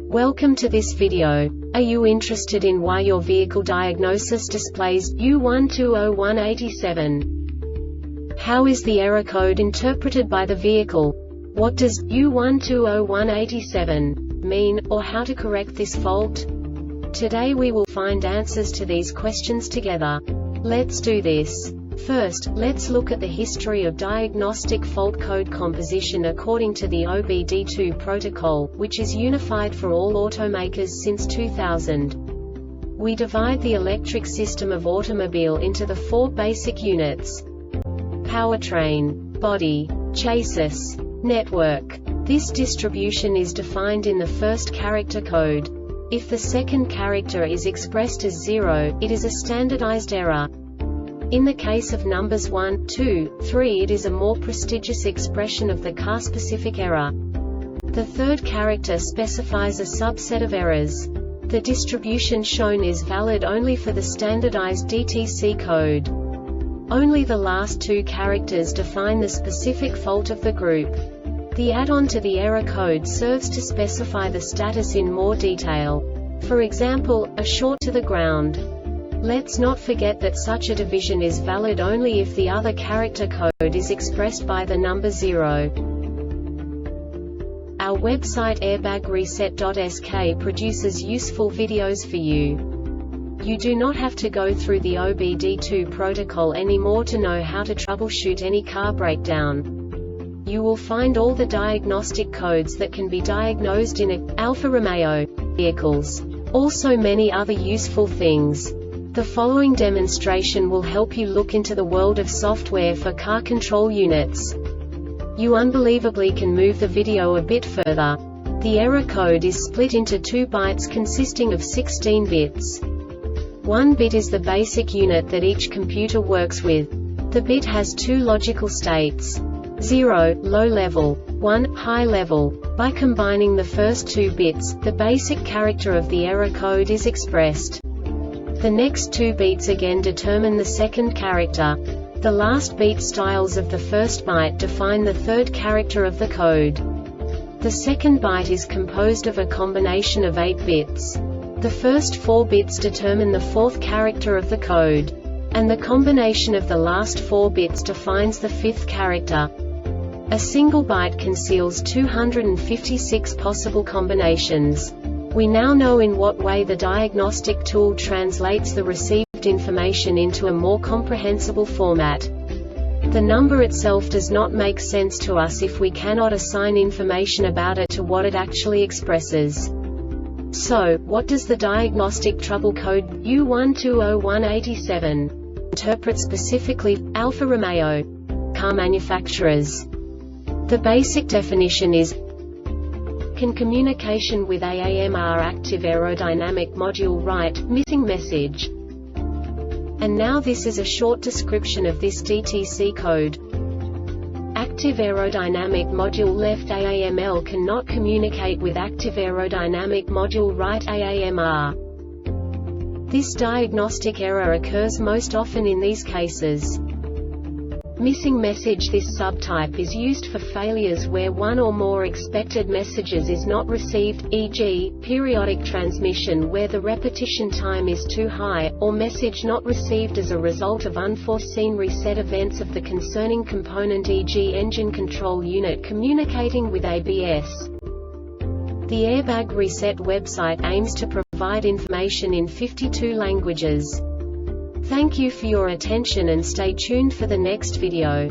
Welcome to this video. Are you interested in why your vehicle diagnosis displays U1201-87? How is the error code interpreted by the vehicle? What does U1201-87 mean, or how to correct this fault? Today we will find answers to these questions together. Let's do this. First, let's look at the history of diagnostic fault code composition according to the OBD2 protocol, which is unified for all automakers since 2000. We divide the electric system of automobile into the four basic units: powertrain, body, chassis, network. This distribution is defined in the first character code. If the second character is expressed as 0, it is a standardized error. In the case of numbers 1, 2, 3, it is a more prestigious expression of the car-specific error. The third character specifies a subset of errors. The distribution shown is valid only for the standardized DTC code. Only the last two characters define the specific fault of the group. The add-on to the error code serves to specify the status in more detail. For example, a short to the ground. Let's not forget that such a division is valid only if the other character code is expressed by the number 0. Our website airbagreset.sk produces useful videos for you. You do not have to go through the OBD2 protocol anymore to know how to troubleshoot any car breakdown. You will find all the diagnostic codes that can be diagnosed in Alfa-Romeo vehicles. Also many other useful things. The following demonstration will help you look into the world of software for car control units. You unbelievably can move the video a bit further. The error code is split into 2 bytes consisting of 16 bits. 1 bit is the basic unit that each computer works with. The bit has 2 logical states: 0, low level, 1, high level. By combining the first 2 bits, the basic character of the error code is expressed. The next 2 beats again determine the second character. The last beat styles of the first byte define the third character of the code. The second byte is composed of a combination of 8 bits. The first 4 bits determine the fourth character of the code. And the combination of the last 4 bits defines the fifth character. A single byte conceals 256 possible combinations. We now know in what way the diagnostic tool translates the received information into a more comprehensible format. The number itself does not make sense to us if we cannot assign information about it to what it actually expresses. So, what does the Diagnostic Trouble Code U1201-87 interpret specifically for Alfa-Romeo car manufacturers? The basic definition is: can communication with AAMR active aerodynamic module write missing message. And now this is a short description of this DTC code. Active aerodynamic module left AAML cannot communicate with active aerodynamic module right AAMR. This diagnostic error occurs most often in these cases. Missing message. This subtype is used for failures where one or more expected messages is not received, e.g., periodic transmission where the repetition time is too high, or message not received as a result of unforeseen reset events of the concerning component, e.g. engine control unit communicating with ABS. The Airbag Reset website aims to provide information in 52 languages. Thank you for your attention and stay tuned for the next video.